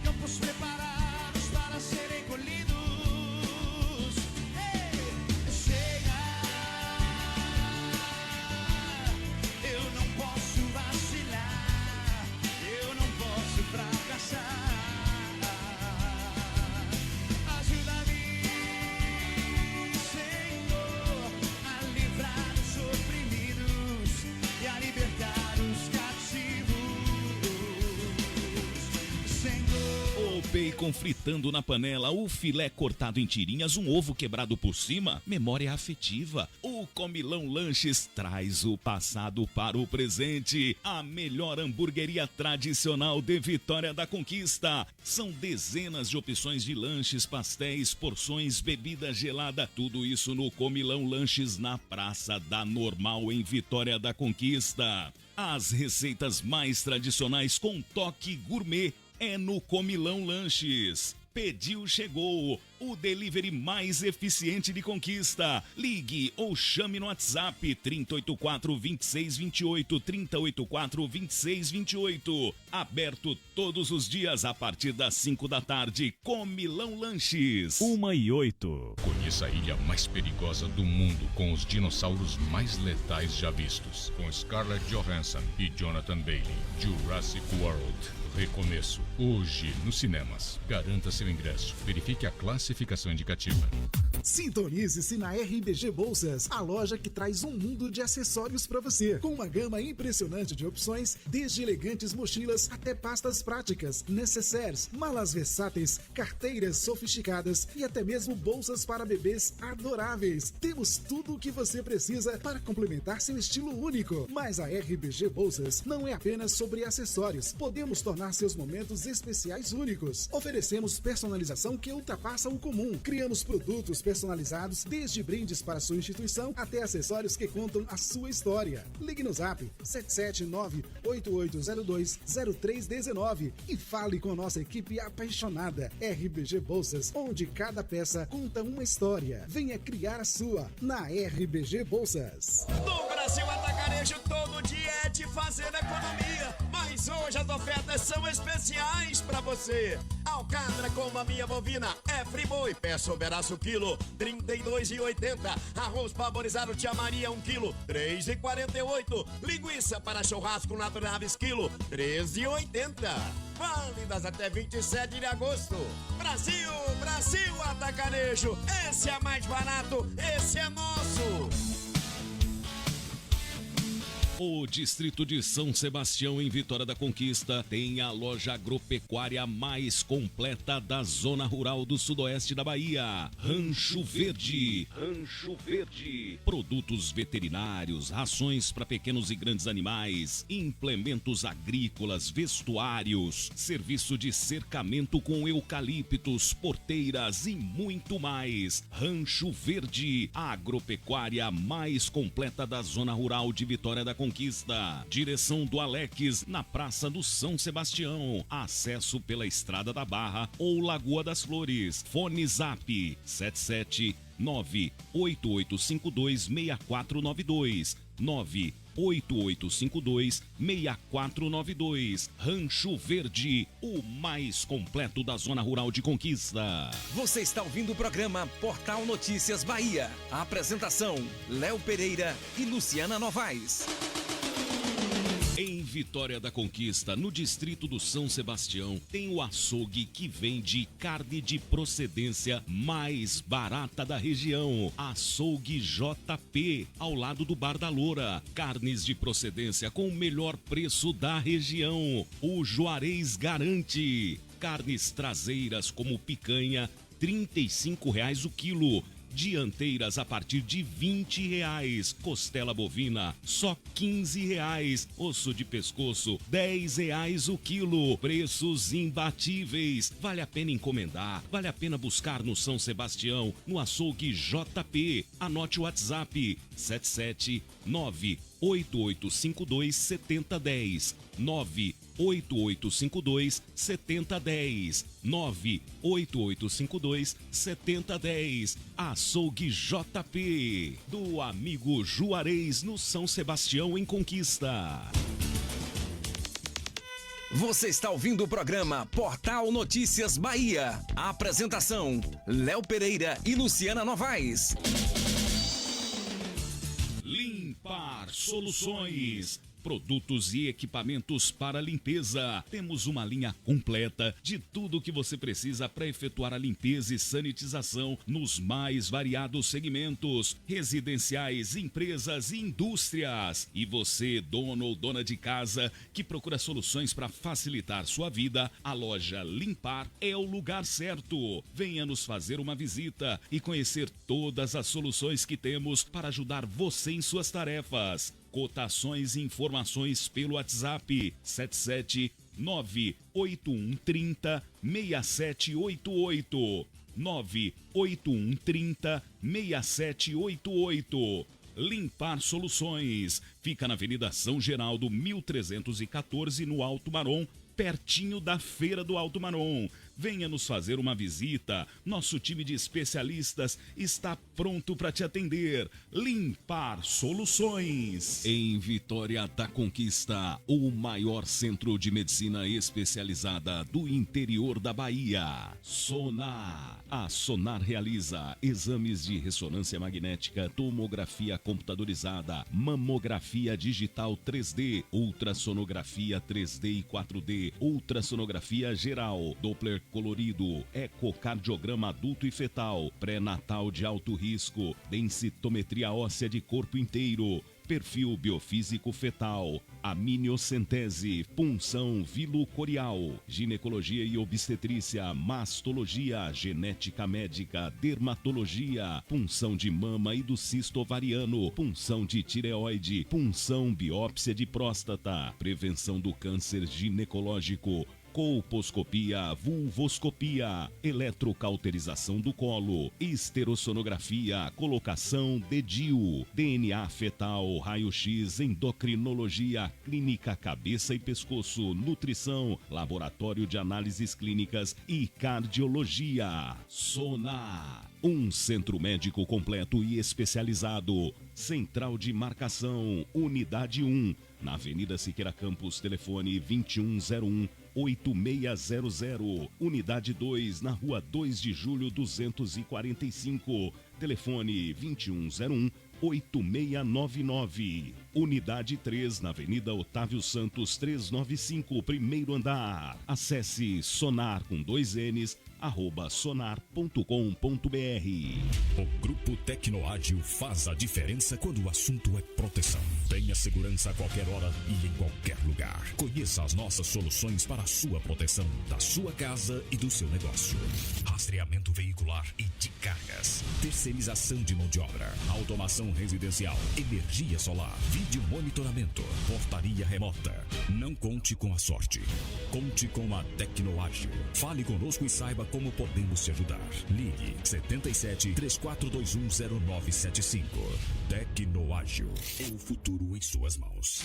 campos preparados para serem colhidos. Ei, chega, eu não posso vacilar, eu não posso fracassar. Ajuda-me, Senhor, a livrar os oprimidos e a libertar os cativos. Senhor. O bacon fritando na panela, o filé cortado em tirinhas, um ovo quebrado por cima, memória afetiva. O Comilão Lanches traz o passado para o presente. A melhor hamburgueria tradicional de Vitória da Conquista. São dezenas de opções de lanches, pastéis, porções, bebida gelada. Tudo isso no Comilão Lanches na Praça da Normal em Vitória da Conquista. As receitas mais tradicionais com toque gourmet é no Comilão Lanches. Pediu, chegou. O delivery mais eficiente de Conquista. Ligue ou chame no WhatsApp 3084-2628, 3084-2628. Aberto todos os dias a partir das 5 da tarde. Comilão Lanches. 1:08. Conheça a ilha mais perigosa do mundo com os dinossauros mais letais já vistos. Com Scarlett Johansson e Jonathan Bailey. Jurassic World. Recomeço. Hoje nos cinemas. Garanta seu ingresso. Verifique a classificação indicativa. Sintonize-se na RBG Bolsas, a loja que traz um mundo de acessórios para você, com uma gama impressionante de opções, desde elegantes mochilas até pastas práticas, necessaires, malas versáteis, carteiras sofisticadas e até mesmo bolsas para bebês adoráveis. Temos tudo o que você precisa para complementar seu estilo único. Mas a RBG Bolsas não é apenas sobre acessórios. Podemos tornar seus momentos especiais únicos. Oferecemos personalização que ultrapassa o comum. Criamos produtos personalizados, desde brindes para sua instituição até acessórios que contam a sua história. Ligue no Zap 779-8802-0319 e fale com nossa equipe apaixonada. RBG Bolsas, onde cada peça conta uma história. Venha criar a sua na RBG Bolsas. No Brasil Atacarejo, todo dia é de fazer economia, mas hoje as ofertas são especiais pra você. Alcatra com maminha bovina é Friboi, peça sobraço quilo, R$32,80. Arroz parborizado Tia Maria 1 quilo, R$3,48. Linguiça para churrasco Naturaves quilo, R$13,80. Válidas até 27 de agosto. Brasil, Brasil Atacarejo, esse é mais barato, esse é nosso. O distrito de São Sebastião, em Vitória da Conquista, tem a loja agropecuária mais completa da zona rural do sudoeste da Bahia. Rancho Verde. Rancho Verde. Produtos veterinários, rações para pequenos e grandes animais, implementos agrícolas, vestuários, serviço de cercamento com eucaliptos, porteiras e muito mais. Rancho Verde, a agropecuária mais completa da zona rural de Vitória da Conquista. Direção do Alex, na Praça do São Sebastião. Acesso pela Estrada da Barra ou Lagoa das Flores. Fone Zap 779-8852-6492. 98852-6492. Rancho Verde, o mais completo da zona rural de Conquista. Você está ouvindo o programa Portal Notícias Bahia. A apresentação: Léo Pereira e Luciana Novaes. Em Vitória da Conquista, no distrito do São Sebastião, tem o açougue que vende carne de procedência mais barata da região. Açougue JP, ao lado do Bar da Loura. Carnes de procedência com o melhor preço da região. O Juarez garante. Carnes traseiras como picanha, R$35 o quilo. Dianteiras a partir de R$20. Costela bovina, só R$15. Osso de pescoço, R$10 o quilo. Preços imbatíveis. Vale a pena encomendar, vale a pena buscar no São Sebastião, no açougue JP. Anote o WhatsApp 779-8852-7010. 98852-7010. 98852-7010. Açougue JP, do amigo Juarez, no São Sebastião, em Conquista. Você está ouvindo o programa Portal Notícias Bahia. A apresentação: Léo Pereira e Luciana Novaes. Limpar Soluções. Produtos e equipamentos para limpeza. Temos uma linha completa de tudo o que você precisa para efetuar a limpeza e sanitização nos mais variados segmentos, residenciais, empresas e indústrias. E você, dono ou dona de casa, que procura soluções para facilitar sua vida, a loja Limpar é o lugar certo. Venha nos fazer uma visita e conhecer todas as soluções que temos para ajudar você em suas tarefas. Cotações e informações pelo WhatsApp 77981306788 981306788. Limpar Soluções fica na Avenida São Geraldo 1314 no Alto Marom, pertinho da Feira do Alto Marom. Venha nos fazer uma visita. Nosso time de especialistas está pronto para te atender. Limpar Soluções. Em Vitória da Conquista, o maior centro de medicina especializada do interior da Bahia. Sonar. A Sonar realiza exames de ressonância magnética, tomografia computadorizada, mamografia digital 3D, ultrassonografia 3D e 4D, ultrassonografia geral, Doppler colorido, ecocardiograma adulto e fetal, pré-natal de alto risco, densitometria óssea de corpo inteiro, perfil biofísico fetal, amniocentese, punção vilocorial, ginecologia e obstetrícia, mastologia, genética médica, dermatologia, punção de mama e do cisto ovariano, punção de tireoide, punção biópsia de próstata, prevenção do câncer ginecológico, colposcopia, vulvoscopia, eletrocauterização do colo, esterosonografia, colocação de DIU, DNA fetal, raio-x, endocrinologia, clínica cabeça e pescoço, nutrição, laboratório de análises clínicas e cardiologia. Sonar, um centro médico completo e especializado. Central de marcação, unidade 1, na Avenida Siqueira Campos, telefone 2101-8600. Unidade 2, na Rua 2 de Julho 245, telefone 2101-8699. Unidade 3, na Avenida Otávio Santos 395, primeiro andar. Acesse sonar com 2 N's, @sonar.com.br. O Grupo Tecnoágil faz a diferença quando o assunto é proteção. Tenha segurança a qualquer hora e em qualquer lugar. Conheça as nossas soluções para a sua proteção, da sua casa e do seu negócio. Rastreamento veicular e de cargas. Terceirização de mão de obra. Automação residencial. Energia solar. Vídeo monitoramento. Portaria remota. Não conte com a sorte. Conte com a Tecnoágil. Fale conosco e saiba como podemos te ajudar. Ligue 77 3421 0975. Tecnoágil. É o futuro em suas mãos.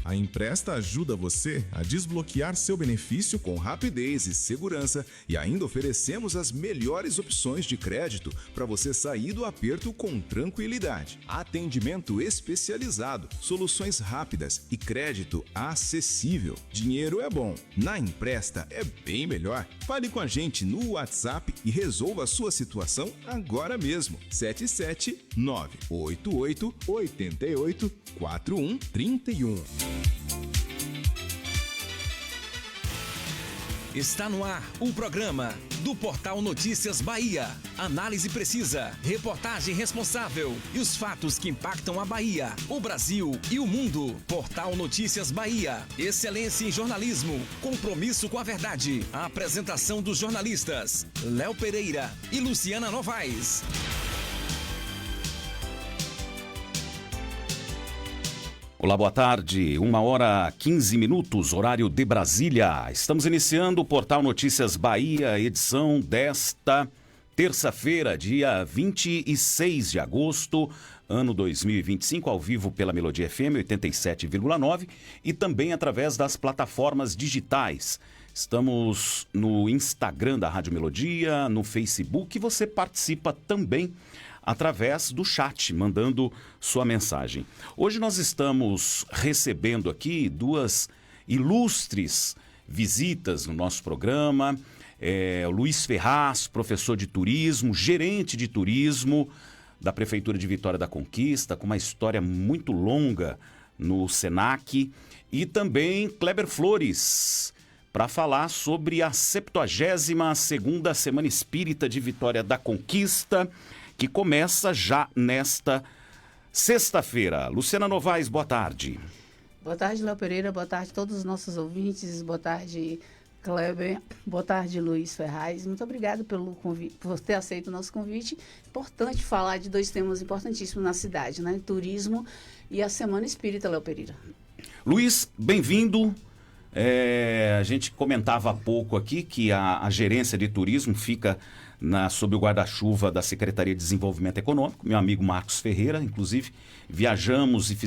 A Empresta ajuda você a desbloquear seu benefício com rapidez e segurança e ainda oferecemos as melhores opções de crédito para você sair do aperto com tranquilidade. Atendimento especializado, soluções rápidas e crédito acessível. Dinheiro é bom, na Empresta é bem melhor. Fale com a gente no WhatsApp e resolva a sua situação agora mesmo. 77988884131. Está no ar o programa do Portal Notícias Bahia. Análise precisa, reportagem responsável e os fatos que impactam a Bahia, o Brasil e o mundo. Portal Notícias Bahia. Excelência em jornalismo, compromisso com a verdade. A apresentação dos jornalistas Léo Pereira e Luciana Novaes. Olá, boa tarde. 1h15, horário de Brasília. Estamos iniciando o Portal Notícias Bahia, edição desta terça-feira, dia 26 de agosto, ano 2025, ao vivo pela Melodia FM 87,9 e também através das plataformas digitais. Estamos no Instagram da Rádio Melodia, no Facebook, e você participa também através do chat, mandando sua mensagem. Hoje nós estamos recebendo aqui 2 ilustres visitas no nosso programa. O Luiz Ferraz, professor de turismo, gerente de turismo da Prefeitura de Vitória da Conquista, com uma história muito longa no Senac, e também Kleber Flores, para falar sobre a 72ª Semana Espírita de Vitória da Conquista, que começa já nesta sexta-feira. Luciana Novaes, boa tarde. Boa tarde, Léo Pereira, boa tarde a todos os nossos ouvintes, boa tarde, Kleber, boa tarde, Luiz Ferraz. Muito obrigado pelo convite, por ter aceito o nosso convite. Importante falar de 2 temas importantíssimos na cidade, né? Turismo e a Semana Espírita, Léo Pereira. Luiz, bem-vindo. A gente comentava há pouco aqui que a gerência de turismo fica sob o guarda-chuva da Secretaria de Desenvolvimento Econômico, meu amigo Marcos Ferreira. Inclusive, viajamos e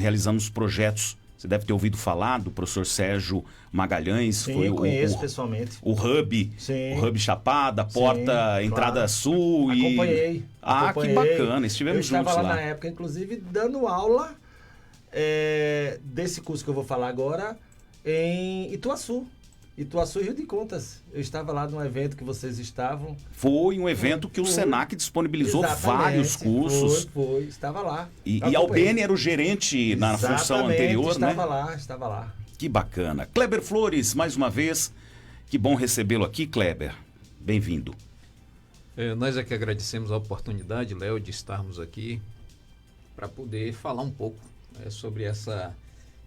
realizamos projetos. Você deve ter ouvido falar do professor Sérgio Magalhães. Sim, foi conheço pessoalmente. O Hub, Sim. O Hub Chapada, Porta, Sim, Entrada claro. Sul. Acompanhei. Que bacana, estivemos juntos lá. Eu estava lá na época, inclusive, dando aula desse curso que eu vou falar agora em Ituaçu, Rio de Contas. Eu estava lá num evento que vocês estavam. Foi um evento que o Senac disponibilizou vários cursos. Foi, estava lá. E Albeni era o gerente na função anterior, Estava lá. Que bacana. Kleber Flores, mais uma vez, que bom recebê-lo aqui, Kleber. Bem-vindo. Nós é que agradecemos a oportunidade, Léo, de estarmos aqui para poder falar um pouco sobre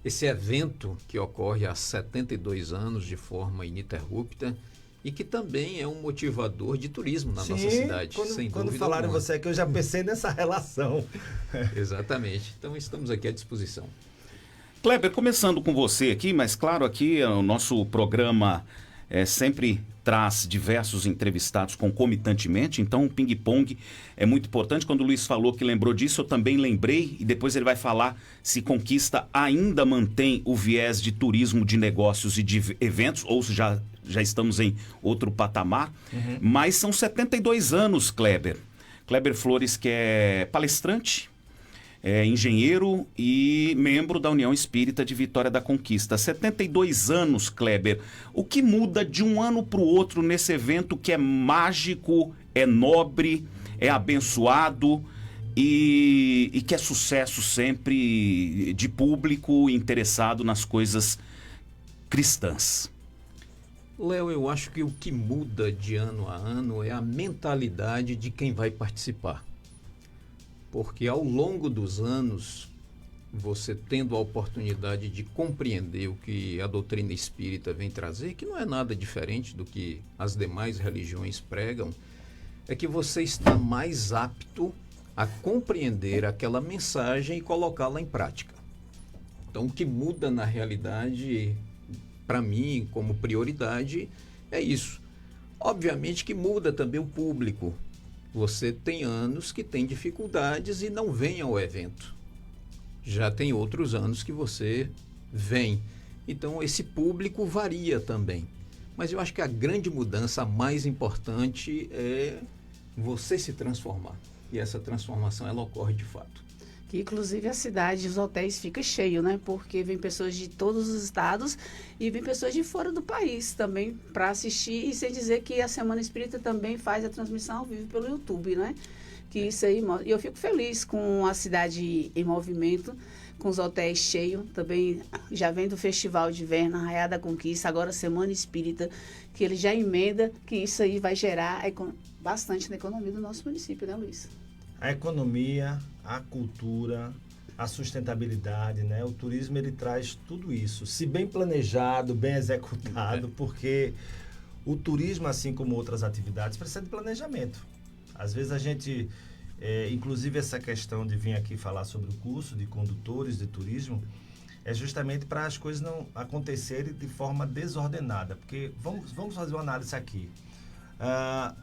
esse evento que ocorre há 72 anos de forma ininterrupta e que também é um motivador de turismo na nossa cidade. Quando falaram você aqui, eu já pensei nessa relação. Exatamente. Então, estamos aqui à disposição. Kleber, começando com você aqui, mas claro, aqui o nosso programa sempre traz diversos entrevistados concomitantemente, então o ping-pong é muito importante. Quando o Luiz falou que lembrou disso, eu também lembrei, e depois ele vai falar se Conquista ainda mantém o viés de turismo, de negócios e de eventos, ou se já estamos em outro patamar. Mas são 72 anos, Kleber. Kleber Flores, que é palestrante, engenheiro e membro da União Espírita de Vitória da Conquista. 72 anos, Kleber. O que muda de um ano para o outro nesse evento que é mágico, é nobre, é abençoado e que é sucesso sempre de público interessado nas coisas cristãs? Léo, eu acho que o que muda de ano a ano é a mentalidade de quem vai participar. Porque ao longo dos anos, você tendo a oportunidade de compreender o que a doutrina espírita vem trazer, que não é nada diferente do que as demais religiões pregam, é que você está mais apto a compreender aquela mensagem e colocá-la em prática. Então, o que muda na realidade, para mim, como prioridade, é isso. Obviamente que muda também o público. Você tem anos que tem dificuldades e não vem ao evento. Já tem outros anos que você vem. Então, esse público varia também. Mas eu acho que a grande mudança, a mais importante, é você se transformar. E essa transformação, ela ocorre de fato. Que, inclusive, a cidade, os hotéis ficam cheios, né? Porque vem pessoas de todos os estados e vem pessoas de fora do país também para assistir. E sem dizer que a Semana Espírita também faz a transmissão ao vivo pelo YouTube, né? Que isso aí, e eu fico feliz com a cidade em movimento, com os hotéis cheios. Também já vem do Festival de Inverno, Arraial da Conquista, agora Semana Espírita, que ele já emenda, que isso aí vai gerar bastante na economia do nosso município, né, Luiz? A economia, a cultura, a sustentabilidade, né? O turismo, ele traz tudo isso. Se bem planejado, bem executado, porque o turismo, assim como outras atividades, precisa de planejamento. Às vezes a gente, inclusive essa questão de vir aqui falar sobre o curso de condutores de turismo, é justamente para as coisas não acontecerem de forma desordenada. Porque vamos fazer uma análise aqui.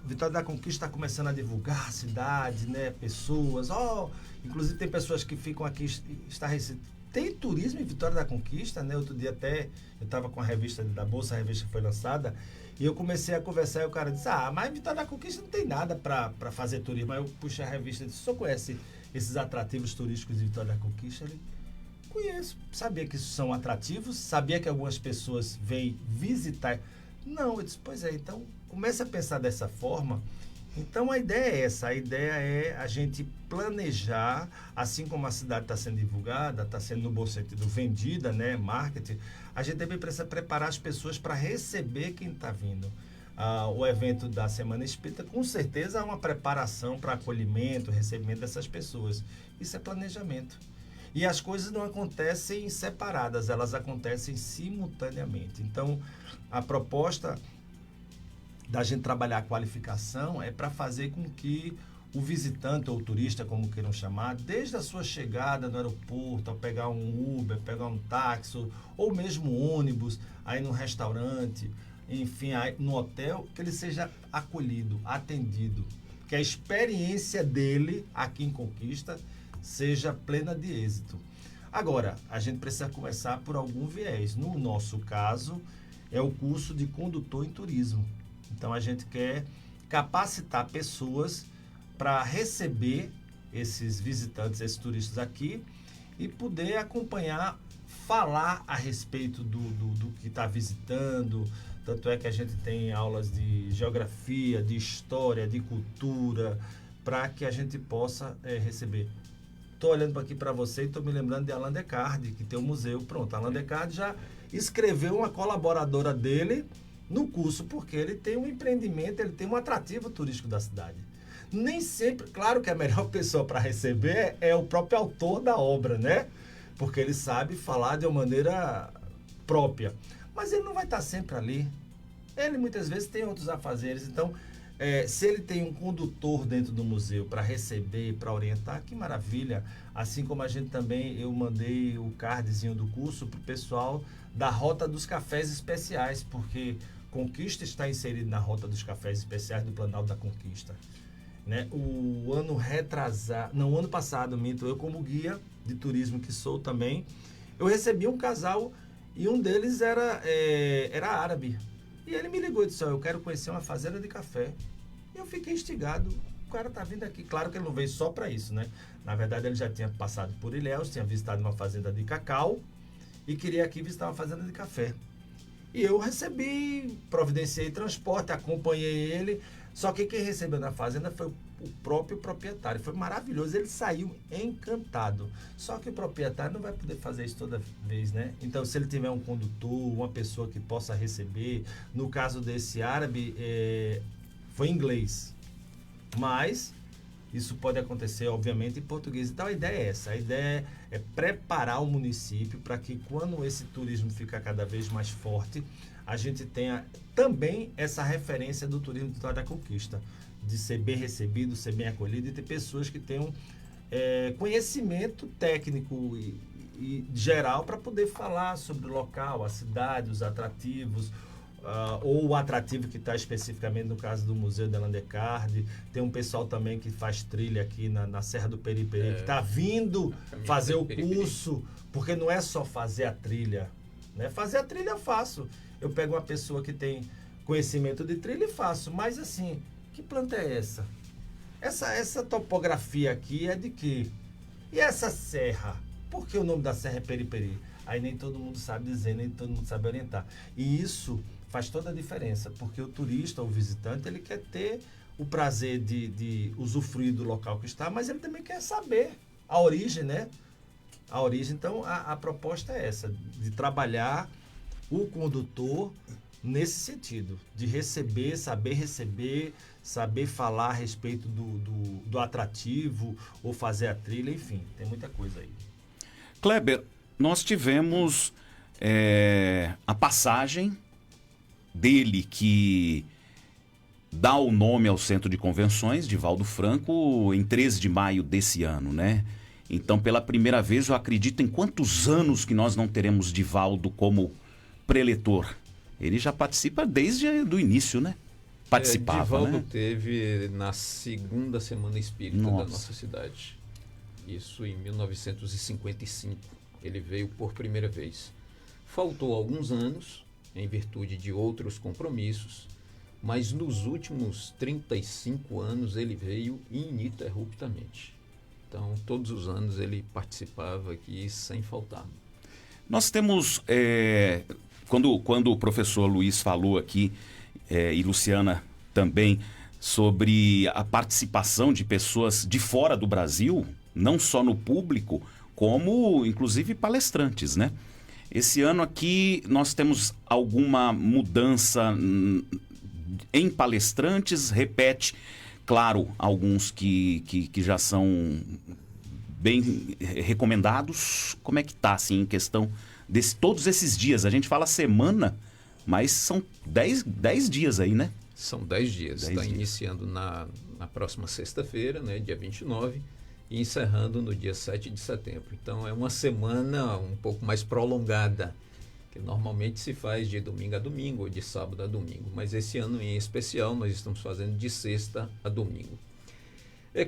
Vitória da Conquista está começando a divulgar a cidade, né? Pessoas, inclusive tem pessoas que ficam aqui tem turismo em Vitória da Conquista, né? Outro dia até eu estava com a revista da Bolsa, a revista foi lançada, e eu comecei a conversar e o cara disse, mas Vitória da Conquista não tem nada para fazer turismo. Aí eu puxei a revista e disse, o senhor conhece esses atrativos turísticos de Vitória da Conquista? Ele, conheço, sabia que isso são atrativos, sabia que algumas pessoas vêm visitar. Não, eu disse, pois é, então comece a pensar dessa forma. Então a ideia é essa, a ideia é a gente planejar, assim como a cidade está sendo divulgada, está sendo no bom sentido vendida, né, marketing, a gente também precisa preparar as pessoas para receber quem está vindo. O evento da Semana Espírita, com certeza, há uma preparação para acolhimento, recebimento dessas pessoas. Isso é planejamento. E as coisas não acontecem separadas, elas acontecem simultaneamente. Então, a proposta da gente trabalhar a qualificação é para fazer com que o visitante ou o turista, como queiram chamar, desde a sua chegada no aeroporto, ao pegar um Uber, pegar um táxi, ou mesmo um ônibus, aí no restaurante, enfim, aí no hotel, que ele seja acolhido, atendido, que a experiência dele aqui em Conquista seja plena de êxito. Agora, a gente precisa começar por algum viés. No nosso caso, é o curso de condutor em turismo. Então, a gente quer capacitar pessoas para receber esses visitantes, esses turistas aqui e poder acompanhar, falar a respeito do que está visitando. Tanto é que a gente tem aulas de geografia, de história, de cultura, para que a gente possa receber. Estou olhando aqui para você e estou me lembrando de Allan Descartes, que tem um museu. Pronto, Allan Descartes já escreveu uma colaboradora dele no curso, porque ele tem um empreendimento, ele tem um atrativo turístico da cidade. Nem sempre, claro que a melhor pessoa para receber é o próprio autor da obra, né? Porque ele sabe falar de uma maneira própria. Mas ele não vai estar sempre ali. Ele muitas vezes tem outros afazeres. Então, se ele tem um condutor dentro do museu para receber, para orientar, que maravilha. Assim como a gente também, eu mandei o cardzinho do curso para o pessoal da Rota dos Cafés Especiais, porque Conquista está inserido na Rota dos Cafés Especiais do Planalto da Conquista. Né? O ano passado, eu como guia de turismo que sou também, eu recebi um casal e um deles era árabe. E ele me ligou e disse, eu quero conhecer uma fazenda de café. E eu fiquei instigado, o cara tá vindo aqui. Claro que ele não veio só para isso, né? Na verdade, ele já tinha passado por Ilhéus, tinha visitado uma fazenda de cacau e queria aqui visitar uma fazenda de café. E eu recebi, providenciei transporte, acompanhei ele. Só que quem recebeu na fazenda foi o próprio proprietário. Foi maravilhoso, ele saiu encantado. Só que o proprietário não vai poder fazer isso toda vez, né? Então, se ele tiver um condutor, uma pessoa que possa receber, no caso desse árabe, foi em inglês. Mas isso pode acontecer, obviamente, em português. Então, a ideia é essa. A ideia é preparar o município para que, quando esse turismo ficar cada vez mais forte, a gente tenha também essa referência do turismo de Vitória da Conquista, de ser bem recebido, ser bem acolhido e ter pessoas que tenham conhecimento técnico e geral para poder falar sobre o local, a cidade, os atrativos, ou o atrativo que está especificamente no caso do Museu de Allan Descartes. Tem um pessoal também que faz trilha aqui na Serra do Periperi, que está vindo fazer o curso, porque não é só fazer a trilha. Né? Fazer a trilha eu faço. Eu pego uma pessoa que tem conhecimento de trilha e faço. Mas assim, que planta é essa? Essa topografia aqui é de quê? E essa serra? Por que o nome da serra é Periperi? Aí nem todo mundo sabe dizer, nem todo mundo sabe orientar. E isso faz toda a diferença, porque o turista, o visitante, ele quer ter o prazer de usufruir do local que está, mas ele também quer saber a origem, né? A origem. Então, a proposta é essa, de trabalhar o condutor nesse sentido, de saber falar a respeito do atrativo, ou fazer a trilha, enfim, tem muita coisa aí. Kleber, nós tivemos a passagem dele que dá o nome ao Centro de Convenções, Divaldo Franco, em 13 de maio desse ano, né? Então, pela primeira vez, eu acredito em quantos anos que nós não teremos Divaldo como preletor. Ele já participa desde o início, né? Participava, Divaldo né? teve na segunda Semana Espírita da nossa cidade. Isso em 1955. ele veio por primeira vez. Faltou alguns anos, em virtude de outros compromissos, mas nos últimos 35 anos ele veio ininterruptamente. Então, todos os anos ele participava aqui sem faltar. Nós temos, quando o professor Luiz falou aqui, e Luciana também, sobre a participação de pessoas de fora do Brasil, não só no público, como inclusive palestrantes, né? Esse ano aqui nós temos alguma mudança em palestrantes, repete, claro, alguns que já são bem recomendados. Como é que está, assim, em questão de todos esses dias? A gente fala semana, mas são 10 dias aí, né? São 10 dias. Está iniciando na próxima sexta-feira, né, dia 29, e encerrando no dia 7 de setembro. Então é uma semana um pouco mais prolongada, que normalmente se faz de domingo a domingo ou de sábado a domingo. Mas esse ano em especial nós estamos fazendo de sexta a domingo.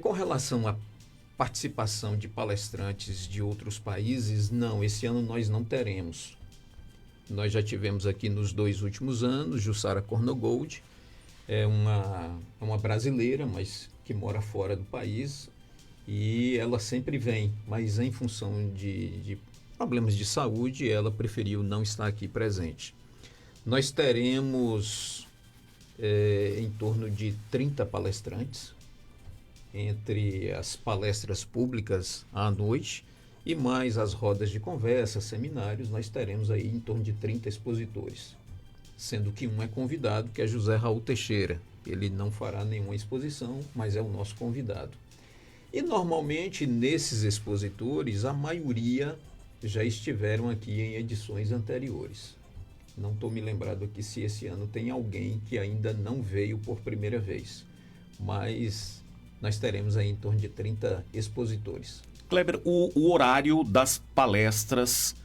Com relação à participação de palestrantes de outros países, não, esse ano nós não teremos. Nós já tivemos aqui nos 2 últimos anos, Jussara Cornogold, é uma brasileira, mas que mora fora do país, e ela sempre vem, mas em função de problemas de saúde, ela preferiu não estar aqui presente. Nós teremos em torno de 30 palestrantes, entre as palestras públicas à noite e mais as rodas de conversa, seminários, nós teremos aí em torno de 30 expositores, sendo que um é convidado, que é José Raul Teixeira. Ele não fará nenhuma exposição, mas é o nosso convidado. E normalmente nesses expositores, a maioria já estiveram aqui em edições anteriores. Não estou me lembrado aqui se esse ano tem alguém que ainda não veio por primeira vez, mas nós teremos aí em torno de 30 expositores. Kleber, o horário das palestras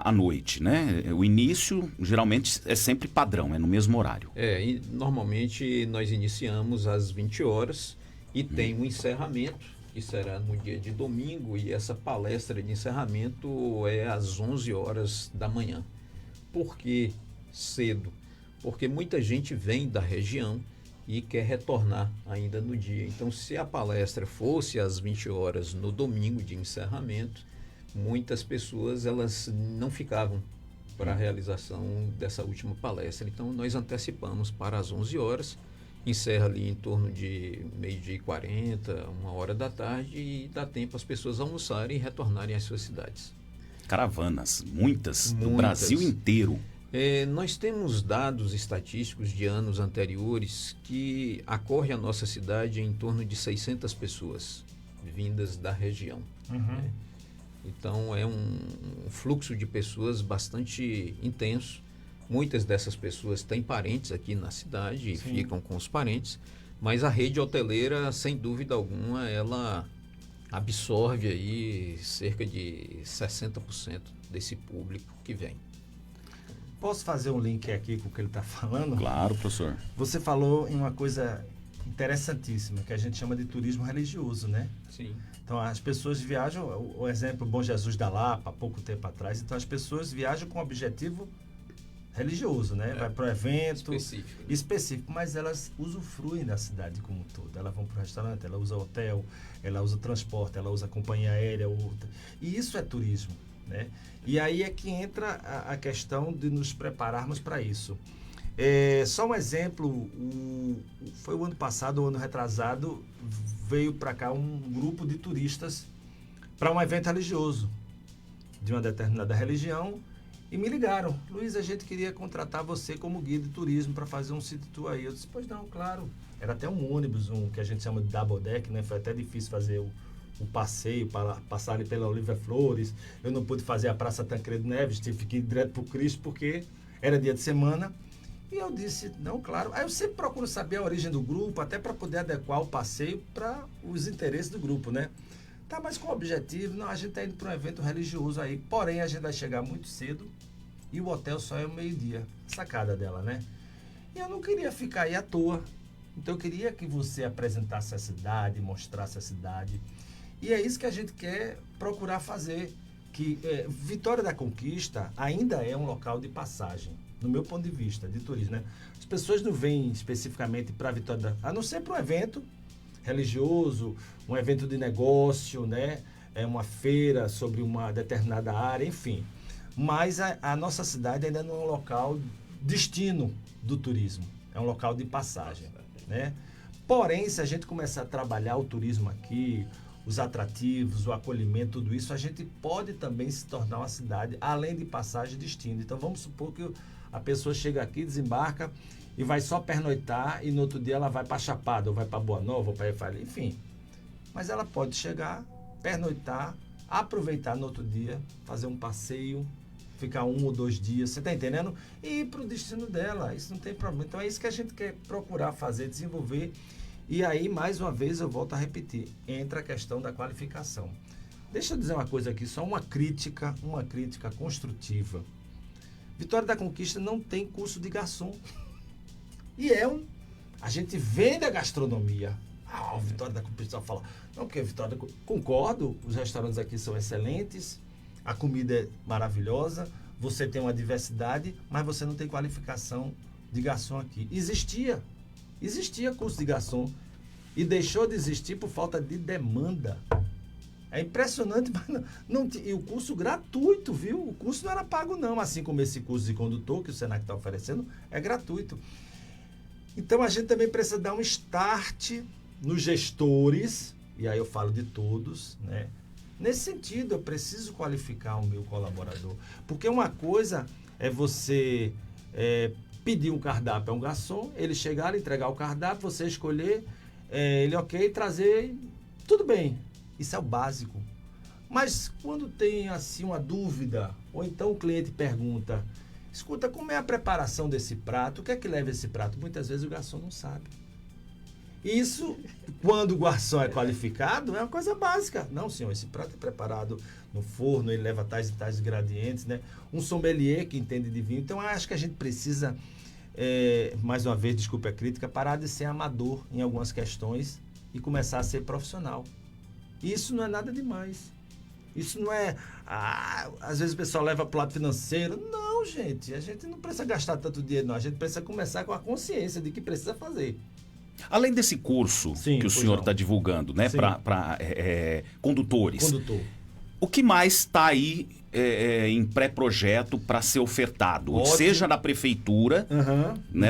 à noite, né? O início geralmente é sempre padrão, é no mesmo horário. E normalmente nós iniciamos às 20 horas e tem um encerramento, que será no dia de domingo, e essa palestra de encerramento é às 11 horas da manhã. Por que cedo? Porque muita gente vem da região e quer retornar ainda no dia. Então, se a palestra fosse às 20 horas no domingo de encerramento, muitas pessoas elas não ficavam para a realização dessa última palestra. Então, nós antecipamos para as 11 horas, encerra ali em torno de 12h40, 1h da tarde, e dá tempo as pessoas almoçarem e retornarem às suas cidades. Caravanas, muitas. Do Brasil inteiro. Nós temos dados estatísticos de anos anteriores que acorre à nossa cidade em torno de 600 pessoas vindas da região. Né? Então é um fluxo de pessoas bastante intenso. Muitas dessas pessoas têm parentes aqui na cidade e ficam com os parentes, mas a rede hoteleira, sem dúvida alguma, ela absorve aí cerca de 60% desse público que vem. Posso fazer um link aqui com o que ele está falando? Claro, professor. Você falou em uma coisa interessantíssima, que a gente chama de turismo religioso, né? Sim. Então, as pessoas viajam, o exemplo Bom Jesus da Lapa, há pouco tempo atrás, então as pessoas viajam com objetivo religioso, né? Vai para o evento específico, mas elas usufruem da cidade como um todo. Elas vão para o restaurante, ela usa hotel, ela usa transporte, ela usa companhia aérea, e isso é turismo, né? E aí é que entra a questão de nos prepararmos para isso. Só um exemplo, foi o ano passado, o ano retrasado, veio para cá um grupo de turistas para um evento religioso de uma determinada religião e me ligaram: Luiz, a gente queria contratar você como guia de turismo para fazer um city tour aí. Eu disse: pois não, claro. Era até um ônibus, que a gente chama de double deck, né? Foi até difícil fazer o passeio para passar ali pela Olívia Flores. Eu não pude fazer a Praça Tancredo Neves, tive que ir direto para o Cristo porque era dia de semana. E eu disse: não, claro. Aí eu sempre procuro saber a origem do grupo, até para poder adequar o passeio para os interesses do grupo, né? Tá, mas com o objetivo, não, a gente está indo para um evento religioso aí, porém a gente vai chegar muito cedo e o hotel só é o meio-dia. Sacada dela, né? E eu não queria ficar aí à toa. Então eu queria que você apresentasse a cidade, mostrasse a cidade. E é isso que a gente quer procurar fazer. que Vitória da Conquista ainda é um local de passagem, no meu ponto de vista, de turismo, né? As pessoas não vêm especificamente para Vitória a não ser para um evento religioso, um evento de negócio, né? Uma feira sobre uma determinada área, enfim. Mas a nossa cidade ainda não é um local destino do turismo, é um local de passagem, né? Porém, se a gente começar a trabalhar o turismo aqui, os atrativos, o acolhimento, tudo isso, a gente pode também se tornar uma cidade, além de passagem, destino. Então, vamos supor que a pessoa chega aqui, desembarca e vai só pernoitar e no outro dia ela vai para Chapada, ou vai para Boa Nova, ou para Efali, enfim. Mas ela pode chegar, pernoitar, aproveitar no outro dia, fazer um passeio, ficar 1 ou 2 dias, você está entendendo? E ir para o destino dela, isso não tem problema. Então é isso que a gente quer procurar fazer, desenvolver. E aí, mais uma vez, eu volto a repetir, entra a questão da qualificação. Deixa eu dizer uma coisa aqui, só uma crítica construtiva. Vitória da Conquista não tem curso de garçom. E a gente vende a gastronomia. Vitória da Conquista fala, não, porque Vitória da Conquista, concordo, os restaurantes aqui são excelentes, a comida é maravilhosa, você tem uma diversidade, mas você não tem qualificação de garçom aqui. Existia curso de garçom e deixou de existir por falta de demanda. É impressionante, mas não e o curso gratuito, viu? O curso não era pago não, assim como esse curso de condutor que o Senac está oferecendo, é gratuito. Então a gente também precisa dar um start nos gestores, e aí eu falo de todos, né? Nesse sentido, eu preciso qualificar o meu colaborador. Porque uma coisa é você pedir um cardápio a um garçom, ele chegar, entregar o cardápio, você escolher, ele trazer, tudo bem. Isso é o básico. Mas quando tem assim uma dúvida, ou então o cliente pergunta, escuta, como é a preparação desse prato? O que é que leva esse prato? Muitas vezes o garçom não sabe. Isso, quando o garçom é qualificado, é uma coisa básica. Não, senhor, esse prato é preparado no forno, ele leva tais e tais ingredientes, né? Um sommelier que entende de vinho. Então, eu acho que a gente precisa, mais uma vez, desculpe a crítica, parar de ser amador em algumas questões e começar a ser profissional. Isso não é nada demais. Isso não é... às vezes o pessoal leva para o lado financeiro. Não, gente. A gente não precisa gastar tanto dinheiro, não. A gente precisa começar com a consciência de que precisa fazer. Além desse curso que o senhor está divulgando, né, para condutores, o que mais está aí em pré-projeto para ser ofertado? Ótimo. Seja na prefeitura,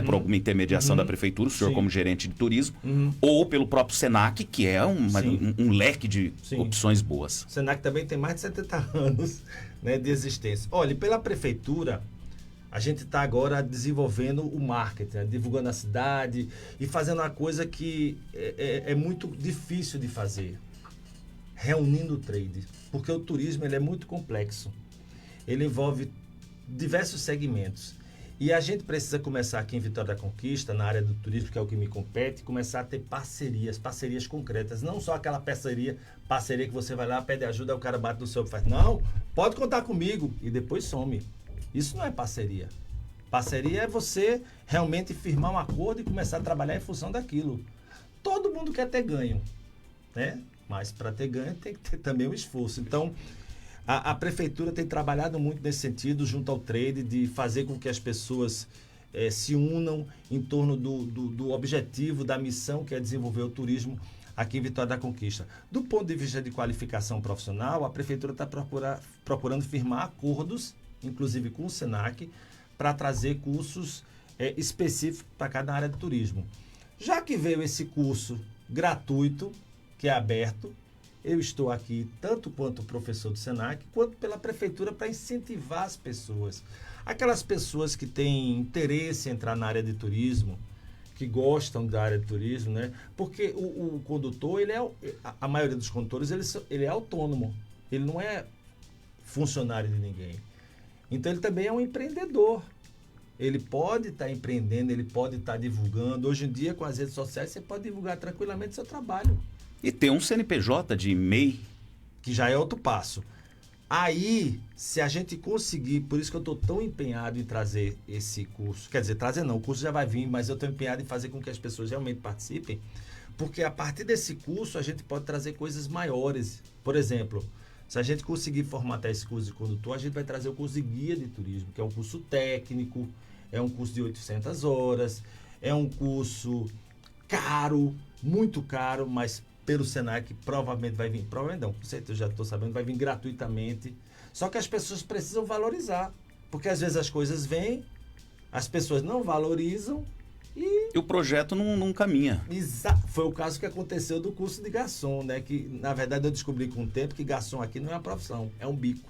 por alguma intermediação da prefeitura, o senhor como gerente de turismo, ou pelo próprio Senac, que é um leque de opções boas. O Senac também tem mais de 70 anos, né, de existência. Olha, pela prefeitura, a gente está agora desenvolvendo o marketing, né? Divulgando a cidade e fazendo uma coisa que é muito difícil de fazer. Reunindo o trade. Porque o turismo ele é muito complexo. Ele envolve diversos segmentos. E a gente precisa começar aqui em Vitória da Conquista, na área do turismo, que é o que me compete, começar a ter parcerias concretas. Não só aquela parceria que você vai lá, pede ajuda, o cara bate no seu e faz, não, pode contar comigo, e depois some. Isso não é parceria. Parceria é você realmente firmar um acordo e começar a trabalhar em função daquilo. Todo mundo quer ter ganho, né? Mas para ter ganho tem que ter também um esforço. Então, a prefeitura tem trabalhado muito nesse sentido, junto ao trade, de fazer com que as pessoas se unam em torno do objetivo, da missão, que é desenvolver o turismo aqui em Vitória da Conquista. Do ponto de vista de qualificação profissional, a prefeitura está procurando firmar acordos, inclusive com o Senac, para trazer cursos específicos para cada área de turismo. Já que veio esse curso gratuito, que é aberto, eu estou aqui tanto quanto professor do Senac, quanto pela prefeitura para incentivar as pessoas. Aquelas pessoas que têm interesse em entrar na área de turismo, que gostam da área de turismo, né? Porque o condutor, a maioria dos condutores, ele é autônomo, ele não é funcionário de ninguém. Então, ele também é um empreendedor. Ele pode estar empreendendo, ele pode estar divulgando. Hoje em dia, com as redes sociais, você pode divulgar tranquilamente seu trabalho. E ter um CNPJ de MEI. Que já é outro passo. Aí, se a gente conseguir, por isso que eu estou tão empenhado em trazer esse curso. Quer dizer, trazer não, o curso já vai vir, mas eu estou empenhado em fazer com que as pessoas realmente participem. Porque a partir desse curso, a gente pode trazer coisas maiores. Por exemplo, Se a gente conseguir formatar esse curso de condutor, a gente vai trazer o curso de guia de turismo, que é um curso técnico, é um curso de 800 horas, é um curso caro, muito caro, mas pelo Senac provavelmente vai vir, provavelmente não, com certeza, eu já estou sabendo, vai vir gratuitamente. Só que as pessoas precisam valorizar, porque às vezes as coisas vêm, as pessoas não valorizam e o projeto não caminha. Foi o caso que aconteceu do curso de garçom, né? Que, na verdade, eu descobri com o tempo que garçom aqui não é uma profissão, é um bico.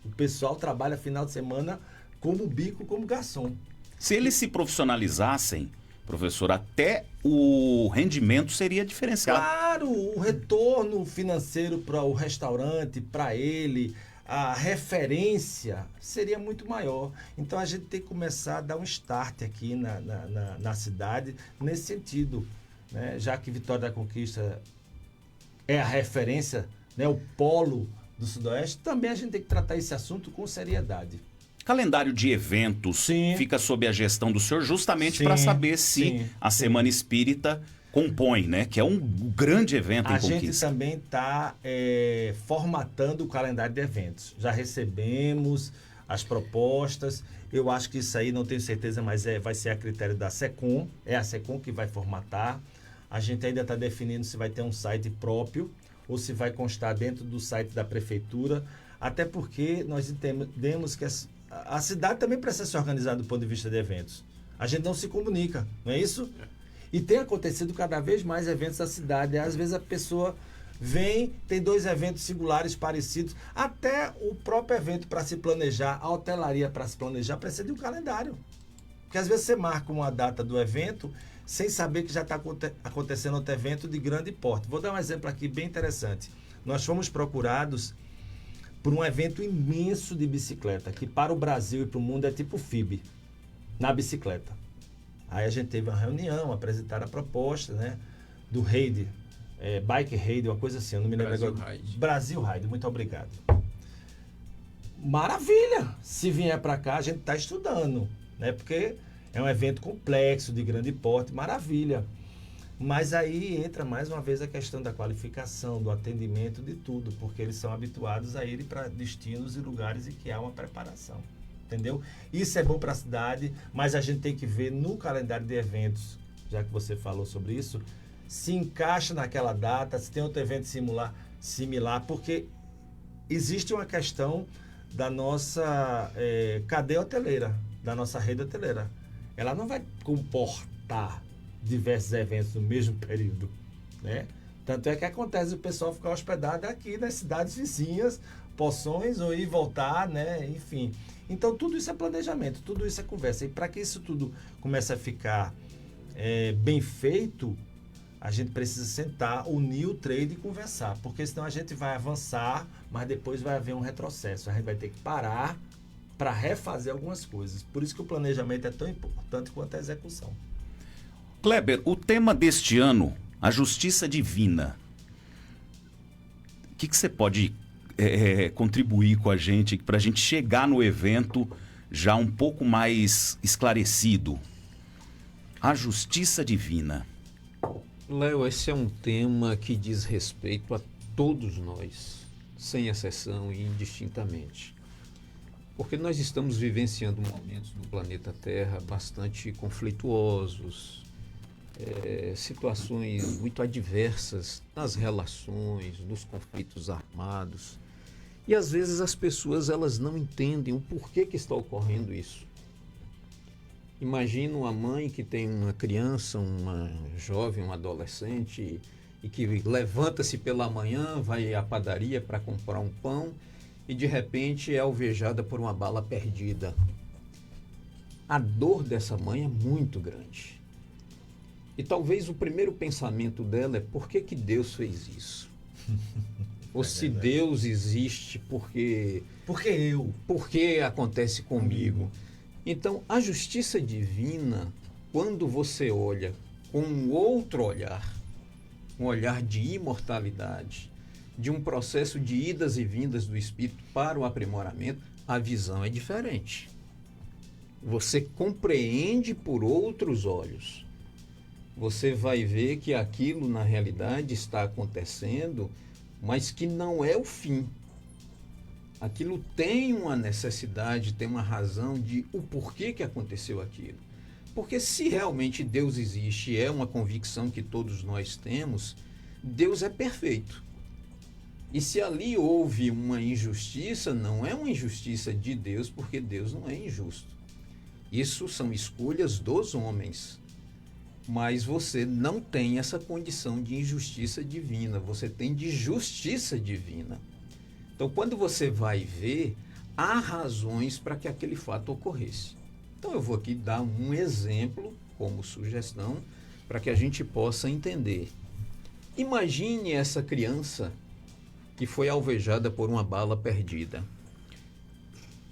O pessoal trabalha final de semana como bico, como garçom. Se eles se profissionalizassem, professor, até o rendimento seria diferenciado. Claro, o retorno financeiro para o restaurante, para ele, a referência seria muito maior. Então a gente tem que começar a dar um start aqui na cidade nesse sentido, né? Já que Vitória da Conquista é a referência, né? O polo do Sudoeste, também a gente tem que tratar esse assunto com seriedade. Calendário de eventos fica sob a gestão do senhor justamente para saber se a Semana Espírita compõe, né? Que é um grande evento em Conquista. A gente também está formatando o calendário de eventos. Já recebemos as propostas. Eu acho que isso aí, não tenho certeza, mas vai ser a critério da SECOM. É a SECOM que vai formatar. A gente ainda está definindo se vai ter um site próprio ou se vai constar dentro do site da prefeitura. Até porque nós entendemos que a cidade também precisa se organizar do ponto de vista de eventos. A gente não se comunica, não é isso? E tem acontecido cada vez mais eventos da cidade. Às vezes a pessoa vem, tem 2 eventos singulares parecidos. Até o próprio evento para se planejar, a hotelaria para se planejar, precisa de um calendário. Porque às vezes você marca uma data do evento sem saber que já está acontecendo outro evento de grande porte. Vou dar um exemplo aqui bem interessante. Nós fomos procurados por um evento imenso de bicicleta, que para o Brasil e para o mundo é tipo FIB, na bicicleta. Aí a gente teve uma reunião, apresentaram a proposta, né, do Ride, Bike Ride, uma coisa assim, eu não me lembro agora. Brasil Ride, muito obrigado. Maravilha! Se vier para cá, a gente está estudando, né, porque é um evento complexo, de grande porte, maravilha. Mas aí entra mais uma vez a questão da qualificação, do atendimento, de tudo, porque eles são habituados a ir para destinos e lugares em que há uma preparação. Entendeu? Isso é bom para a cidade, mas a gente tem que ver no calendário de eventos, já que você falou sobre isso, se encaixa naquela data, se tem outro evento similar, porque existe uma questão da nossa cadeia hoteleira, da nossa rede hoteleira. Ela não vai comportar diversos eventos no mesmo período, né? Tanto é que acontece o pessoal ficar hospedado aqui nas cidades vizinhas, Poções, ou ir e voltar, né? Enfim. Então, tudo isso é planejamento, tudo isso é conversa. E para que isso tudo comece a ficar bem feito, a gente precisa sentar, unir o trade e conversar. Porque senão a gente vai avançar, mas depois vai haver um retrocesso. A gente vai ter que parar para refazer algumas coisas. Por isso que o planejamento é tão importante quanto a execução. Kleber, o tema deste ano, a justiça divina. O que você pode contribuir com a gente, para a gente chegar no evento já um pouco mais esclarecido? A justiça divina. Léo, esse é um tema que diz respeito a todos nós, sem exceção e indistintamente. Porque nós estamos vivenciando momentos no planeta Terra bastante conflituosos, situações muito adversas nas relações, nos conflitos armados. E às vezes as pessoas elas não entendem o porquê que está ocorrendo isso. Imagina uma mãe que tem uma criança, uma jovem, um adolescente, e que levanta-se pela manhã, vai à padaria para comprar um pão e de repente é alvejada por uma bala perdida. A dor dessa mãe é muito grande. E talvez o primeiro pensamento dela é: por que Deus fez isso? Ou se Deus existe, por que eu? Por que acontece comigo? Então, a justiça divina, quando você olha com um outro olhar, um olhar de imortalidade, de um processo de idas e vindas do espírito para o aprimoramento, a visão é diferente. Você compreende por outros olhos. Você vai ver que aquilo na realidade está acontecendo, mas que não é o fim. Aquilo tem uma necessidade, tem uma razão de o porquê que aconteceu aquilo. Porque se realmente Deus existe, é uma convicção que todos nós temos, Deus é perfeito. E se ali houve uma injustiça, não é uma injustiça de Deus, porque Deus não é injusto. Isso são escolhas dos homens. Mas você não tem essa condição de injustiça divina, você tem de justiça divina. Então, quando você vai ver, há razões para que aquele fato ocorresse. Então, eu vou aqui dar um exemplo como sugestão para que a gente possa entender. Imagine essa criança que foi alvejada por uma bala perdida.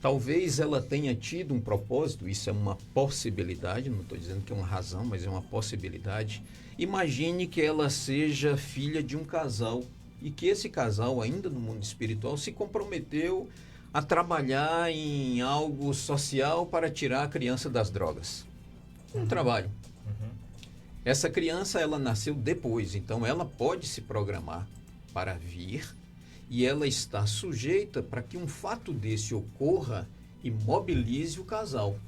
Talvez ela tenha tido um propósito, isso é uma possibilidade, não estou dizendo que é uma razão, mas é uma possibilidade. Imagine que ela seja filha de um casal e que esse casal, ainda no mundo espiritual, se comprometeu a trabalhar em algo social para tirar a criança das drogas. Um trabalho. Essa criança, ela nasceu depois, então ela pode se programar para vir e ela está sujeita para que um fato desse ocorra e mobilize o casal.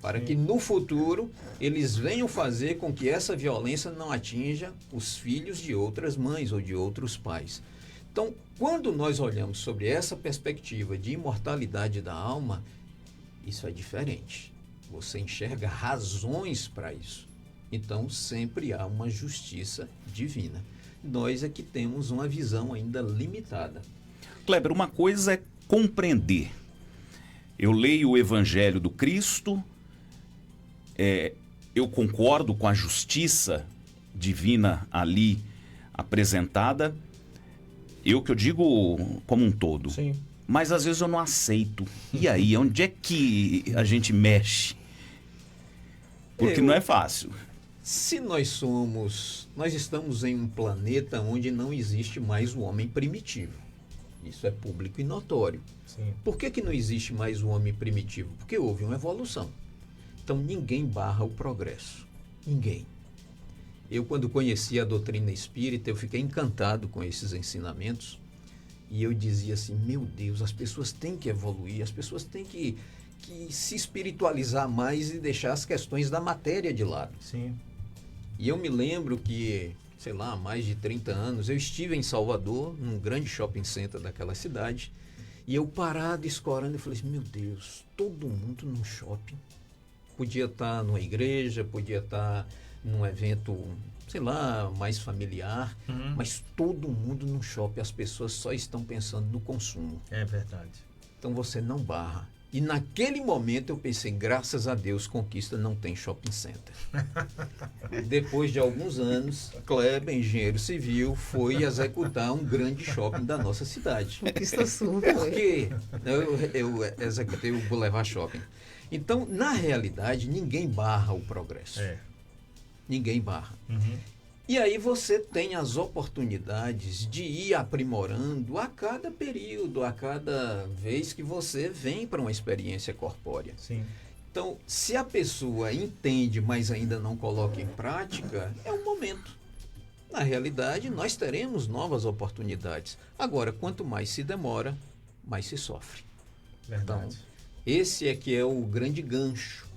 Para que no futuro eles venham fazer com que essa violência não atinja os filhos de outras mães ou de outros pais. Então, quando nós olhamos sobre essa perspectiva de imortalidade da alma, isso é diferente. Você enxerga razões para isso. Então, sempre há uma justiça divina. Nós é que temos uma visão ainda limitada. Kleber, uma coisa é compreender. Eu leio o Evangelho do Cristo, eu concordo com a justiça divina ali apresentada, que eu digo como um todo. Sim. Mas às vezes eu não aceito. E aí, onde é que a gente mexe? Porque não é fácil. Se nós estamos em um planeta onde não existe mais o homem primitivo. Isso é público e notório. Sim. Por que não existe mais o homem primitivo? Porque houve uma evolução. Então ninguém barra o progresso. Ninguém. Eu, quando conheci a doutrina espírita, eu fiquei encantado com esses ensinamentos. E eu dizia assim, meu Deus, as pessoas têm que evoluir, as pessoas têm que se espiritualizar mais e deixar as questões da matéria de lado. Sim. E eu me lembro que, sei lá, há mais de 30 anos, eu estive em Salvador, num grande shopping center daquela cidade, e eu parado, escorando, e falei assim, meu Deus, todo mundo num shopping. Podia estar numa igreja, podia estar num evento, sei lá, mais familiar, mas todo mundo num shopping, as pessoas só estão pensando no consumo. É verdade. Então você não barra. E naquele momento eu pensei, graças a Deus, Conquista não tem shopping center. Depois de alguns anos, Kleber, engenheiro civil, foi executar um grande shopping da nossa cidade. Conquista Sul. Por quê? Eu executei o Boulevard Shopping. Então, na realidade, ninguém barra o progresso. Ninguém barra. E aí você tem as oportunidades de ir aprimorando a cada período, a cada vez que você vem para uma experiência corpórea. Sim. Então, se a pessoa entende, mas ainda não coloca em prática, é um momento. Na realidade, nós teremos novas oportunidades. Agora, quanto mais se demora, mais se sofre. Verdade. Então, esse é que é o grande gancho.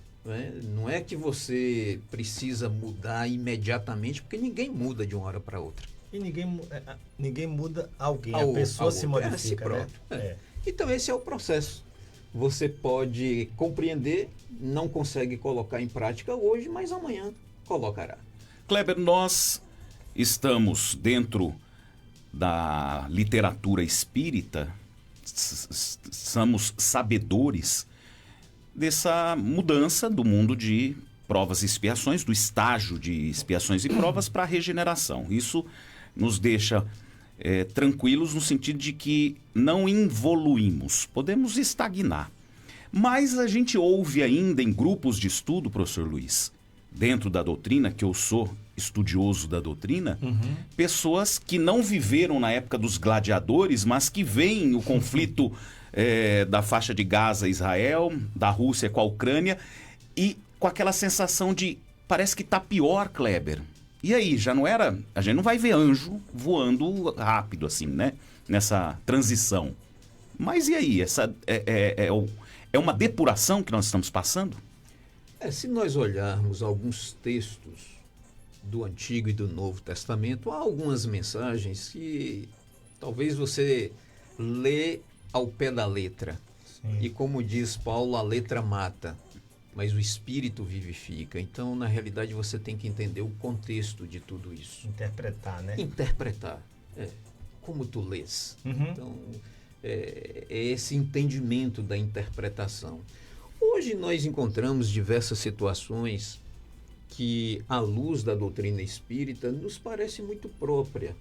Não é que você precisa mudar imediatamente, porque ninguém muda de uma hora para outra. E ninguém muda alguém, a pessoa se modifica, né? Então esse é o processo. Você pode compreender, não consegue colocar em prática hoje, mas amanhã colocará. Kleber, nós estamos dentro da literatura espírita, somos sabedores dessa mudança do mundo de provas e expiações, do estágio de expiações e provas para a regeneração. Isso nos deixa tranquilos no sentido de que não evoluímos, podemos estagnar. Mas a gente ouve ainda em grupos de estudo, professor Luiz, dentro da doutrina, que eu sou estudioso da doutrina, pessoas que não viveram na época dos gladiadores, mas que veem o conflito da faixa de Gaza, Israel, da Rússia com a Ucrânia, e com aquela sensação de, parece que está pior, Kleber. E aí, já não era... A gente não vai ver anjo voando rápido assim, né? Nessa transição. Mas e aí? Essa é uma depuração que nós estamos passando? Se nós olharmos alguns textos do Antigo e do Novo Testamento, há algumas mensagens que talvez você lê ao pé da letra. Sim. E como diz Paulo, a letra mata, mas o espírito vivifica. Então, na realidade, você tem que entender o contexto de tudo isso. Interpretar, né? Interpretar. Como tu lês. Uhum. Então, é esse entendimento da interpretação. Hoje nós encontramos diversas situações que, à luz da doutrina espírita, nos parece muito própria.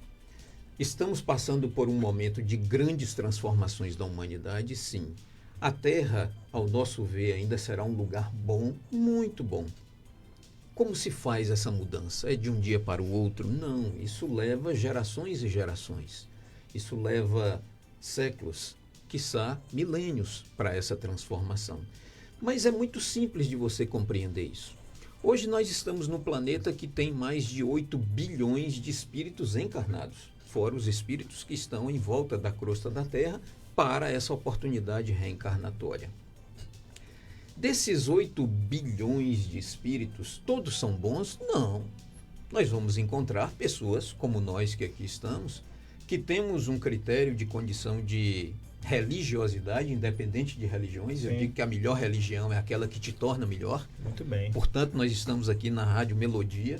Estamos passando por um momento de grandes transformações da humanidade, sim. A Terra, ao nosso ver, ainda será um lugar bom, muito bom. Como se faz essa mudança? É de um dia para o outro? Não, isso leva gerações e gerações. Isso leva séculos, quiçá milênios, para essa transformação. Mas é muito simples de você compreender isso. Hoje nós estamos num planeta que tem mais de 8 bilhões de espíritos encarnados, fora os espíritos que estão em volta da crosta da Terra para essa oportunidade reencarnatória. Desses 8 bilhões de espíritos, todos são bons? Não. Nós vamos encontrar pessoas como nós que aqui estamos, que temos um critério de condição de religiosidade, independente de religiões. Sim. Eu digo que a melhor religião é aquela que te torna melhor. Muito bem. Portanto, nós estamos aqui na Rádio Melodia,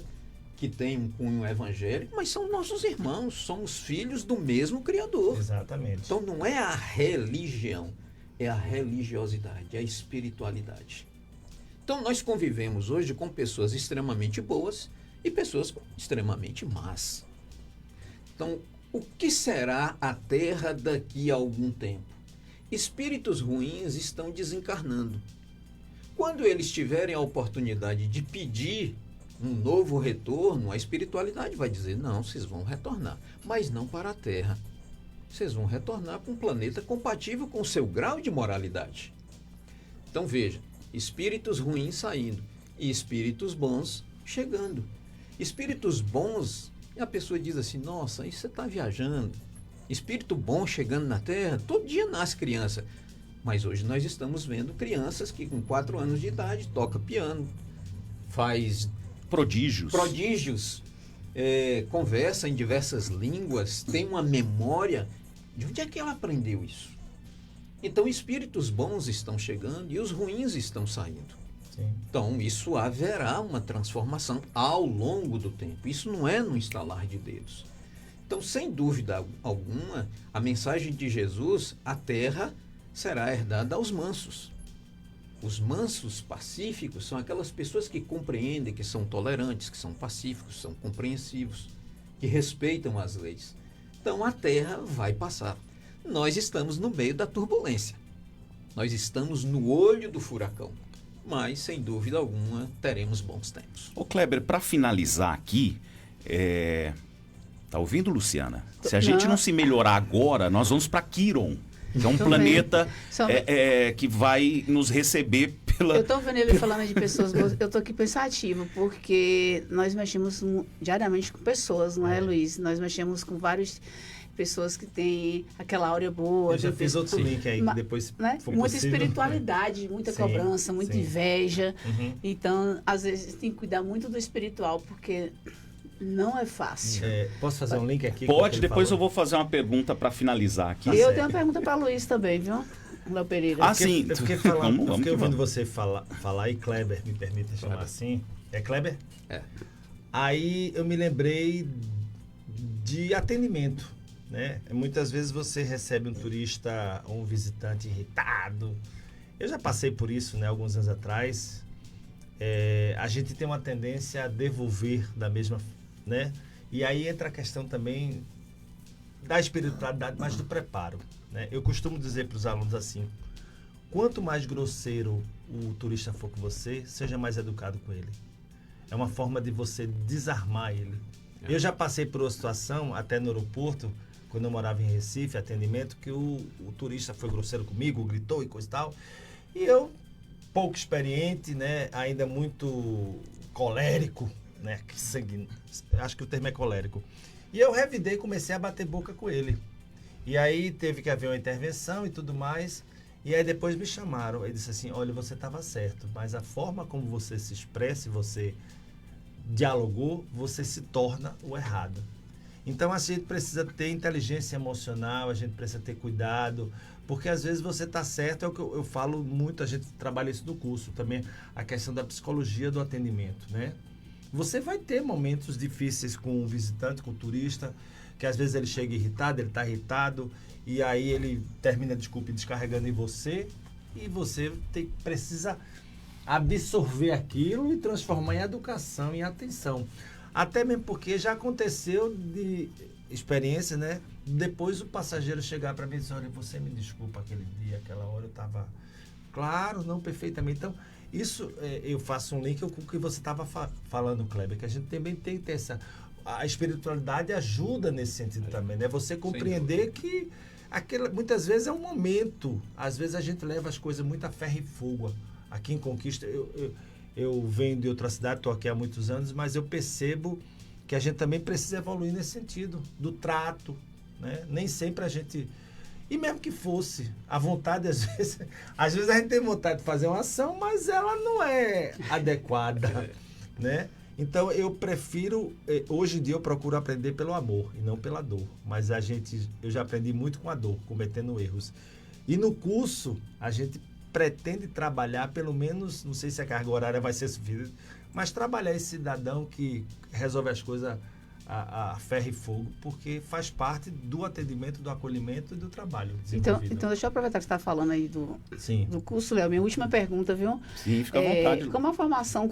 que tem um cunho evangélico, mas são nossos irmãos, somos filhos do mesmo Criador. Exatamente. Então não é a religião, é a religiosidade, é a espiritualidade. Então nós convivemos hoje com pessoas extremamente boas e pessoas extremamente más. Então, o que será a Terra daqui a algum tempo? Espíritos ruins estão desencarnando. Quando eles tiverem a oportunidade de pedir um novo retorno, a espiritualidade vai dizer, não, vocês vão retornar, mas não para a Terra. Vocês vão retornar para um planeta compatível com o seu grau de moralidade. Então veja, espíritos ruins saindo e espíritos bons chegando. Espíritos bons, e a pessoa diz assim, nossa, aí você está viajando. Espírito bom chegando na Terra, todo dia nasce criança. Mas hoje nós estamos vendo crianças que com 4 anos de idade toca piano, faz prodígios, conversa em diversas línguas, tem uma memória. De onde é que ela aprendeu isso? Então, espíritos bons estão chegando e os ruins estão saindo. Sim. Então, isso haverá uma transformação ao longo do tempo. Isso não é no instalar de dedos. Então, sem dúvida alguma, a mensagem de Jesus, a terra será herdada aos mansos. Os mansos pacíficos são aquelas pessoas que compreendem, que são tolerantes, que são pacíficos, são compreensivos, que respeitam as leis. Então, a terra vai passar. Nós estamos no meio da turbulência. Nós estamos no olho do furacão. Mas, sem dúvida alguma, teremos bons tempos. Ô Kleber, para finalizar aqui, tá ouvindo, Luciana? Se a gente não se melhorar agora, nós vamos para Quiron, que é um planeta que vai nos receber pela... Eu estou vendo ele falando de pessoas boas, eu estou aqui pensativa, porque nós mexemos diariamente com pessoas, não é, Luiz? Nós mexemos com várias pessoas que têm aquela áurea boa. Eu já fiz outro link aí, que depois né? for muita possível. Espiritualidade, muita cobrança, muita inveja. Uhum. Então, às vezes, tem que cuidar muito do espiritual, porque não é fácil. Posso fazer um link aqui? Pode, depois eu vou fazer uma pergunta para finalizar aqui. Eu tenho uma pergunta para Luiz também, viu? Léo Pereira. Sim. Eu fiquei ouvindo você falar, e Kleber, me permite chamar assim. É Kleber? É. Aí eu me lembrei de atendimento. Né? Muitas vezes você recebe um turista ou um visitante irritado. Eu já passei por isso, né, alguns anos atrás. A gente tem uma tendência a devolver da mesma, né? E aí entra a questão também da espiritualidade, mas do preparo, né? Eu costumo dizer para os alunos assim: quanto mais grosseiro o turista for com você, seja mais educado com ele. É uma forma de você desarmar ele. Eu já passei por uma situação, até no aeroporto, quando eu morava em Recife, atendimento, que o turista foi grosseiro comigo, gritou e coisa e tal. E eu, pouco experiente, né, ainda muito colérico, né, acho que o termo é colérico. E eu revidei e comecei a bater boca com ele. E aí teve que haver uma intervenção e tudo mais. E aí depois me chamaram. Ele disse assim, olha, você estava certo, mas a forma como você se expressa, você dialogou, você se torna o errado. Então a gente precisa ter inteligência emocional, a gente precisa ter cuidado, porque às vezes você está certo, é o que eu falo muito, a gente trabalha isso no curso também, a questão da psicologia do atendimento, né? Você vai ter momentos difíceis com o visitante, com o turista, que às vezes ele chega irritado, ele está irritado, e aí ele termina, descarregando em você, e você precisa absorver aquilo e transformar em educação, em atenção. Até mesmo porque já aconteceu de experiência, né? Depois o passageiro chegar para mim e dizer, olha, você me desculpa aquele dia, aquela hora eu estava... Claro, não, perfeitamente. Então, isso eu faço um link com o que você estava falando, Kleber, que a gente também tem que ter essa... A espiritualidade ajuda nesse sentido também, né? Você compreender que muitas vezes é um momento. Às vezes a gente leva as coisas muito a ferro e fogo. Aqui em Conquista, eu venho de outra cidade, estou aqui há muitos anos, mas eu percebo que a gente também precisa evoluir nesse sentido, do trato, né? Nem sempre a gente... E mesmo que fosse, a vontade, às vezes a gente tem vontade de fazer uma ação, mas ela não é adequada, né? Então, eu prefiro... Hoje em dia, eu procuro aprender pelo amor e não pela dor. Mas eu já aprendi muito com a dor, cometendo erros. E no curso, a gente pretende trabalhar, pelo menos, não sei se a carga horária vai ser suficiente, mas trabalhar esse cidadão que resolve as coisas a ferro e fogo, porque faz parte do atendimento, do acolhimento e do trabalho desenvolvido. Então deixa eu aproveitar que você está falando aí do curso, Léo. Minha última pergunta, viu? Sim, fica à vontade. Como a formação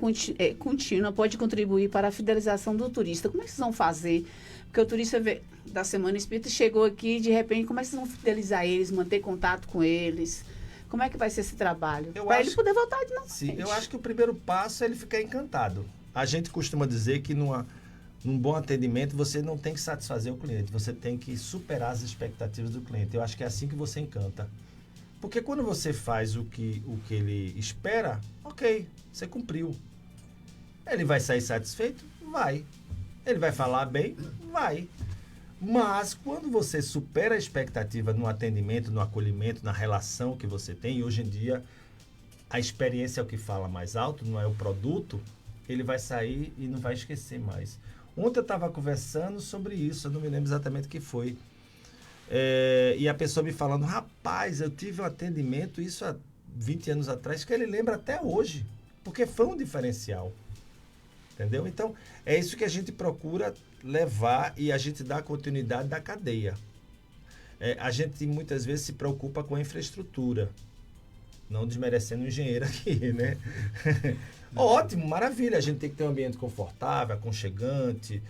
contínua pode contribuir para a fidelização do turista? Como é que vocês vão fazer? Porque o turista da Semana Espírita chegou aqui, de repente, como é que vocês vão fidelizar eles, manter contato com eles? Como é que vai ser esse trabalho? Para ele poder voltar de novo. Sim, eu acho que o primeiro passo é ele ficar encantado. A gente costuma dizer que num bom atendimento você não tem que satisfazer o cliente, você tem que superar as expectativas do cliente. Eu acho que é assim que você encanta. Porque quando você faz o que ele espera, ok, você cumpriu. Ele vai sair satisfeito? Vai. Ele vai falar bem? Vai. Mas quando você supera a expectativa no atendimento, no acolhimento, na relação que você tem, e hoje em dia a experiência é o que fala mais alto, não é o produto, ele vai sair e não vai esquecer mais. Ontem eu estava conversando sobre isso, eu não me lembro exatamente o que foi. E a pessoa me falando, rapaz, eu tive um atendimento, isso há 20 anos atrás, que ele lembra até hoje, porque foi um diferencial. Entendeu? Então, é isso que a gente procura levar e a gente dá continuidade da cadeia. A gente muitas vezes se preocupa com a infraestrutura, não desmerecendo o engenheiro aqui, né? Ótimo, maravilha, a gente tem que ter um ambiente confortável, aconchegante,